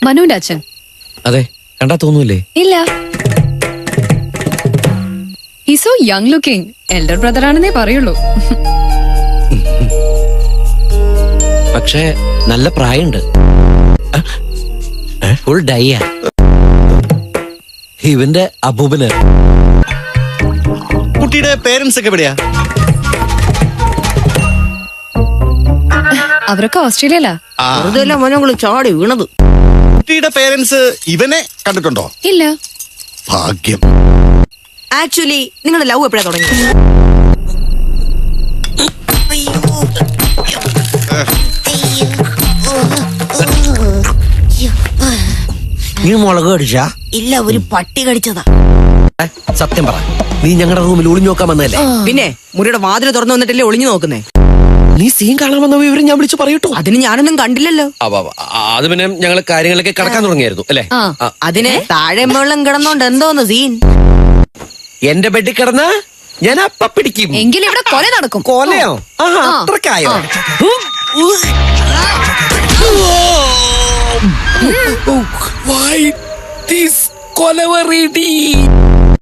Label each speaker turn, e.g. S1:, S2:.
S1: മനുവിന്റെ അച്ഛൻ.
S2: അതെ, കണ്ടാ തോന്നൂലേ?
S1: ഇല്ല. He's so young looking. Elder brother ആണെന്നേ പറയുള്ളൂ.
S2: പക്ഷേ നല്ല പ്രായമുണ്ട്. ഫുൾ ഡൈയാ. ഇവന്റെ അബൂബന്.
S3: കുട്ടിയുടെ പേരൻസ് ഒക്കെ എവിടെയാ?
S1: അവരൊക്കെ ഓസ്ട്രേലിയയിലാ.
S4: മോനങ്ങള് ചാടി വീണത്.
S3: കുട്ടിയുടെ പേരൻസ് ഇവനെ കണ്ടിട്ടുണ്ടോ?
S1: ഇല്ല.
S3: ഭാഗ്യം.
S4: ആക്ച്വലി നിങ്ങളുടെ ലവ് എപ്പോഴാ തുടങ്ങി?
S2: നീ മുളക് കടിച്ചാ?
S4: ഇല്ല, ഒരു പട്ടി കടിച്ചതാ.
S2: സത്യം പറ, നീ ഞങ്ങളുടെ റൂമിൽ ഒളിഞ്ഞു നോക്കാൻ വന്നല്ലേ?
S4: പിന്നെ മുറിയുടെ വാതിൽ തുറന്നു വന്നിട്ടല്ലേ ഒളിഞ്ഞു നോക്കുന്നേ?
S2: നീ സീൻ കാണാൻ വന്ന വിവരം ഞാൻ വിളിച്ചു പറയട്ടോ.
S4: അതിന് ഞാനൊന്നും കണ്ടില്ലല്ലോ.
S2: അത് പിന്നെ ഞങ്ങള് കാര്യങ്ങളൊക്കെ കടക്കാൻ തുടങ്ങിയായിരുന്നു അല്ലേ?
S4: അതിന് താഴെ വെള്ളം കിടന്നോണ്ട് എന്തോന്ന് സീൻ?
S2: എന്റെ ബെഡിൽ കിടന്ന ഞാൻ അപ്പ പിടിക്കും.
S1: എങ്കിലും ഇവിടെ കൊല നടക്കും.
S2: കൊലയോ? അത്രക്കായോ? Why this Kolaveri?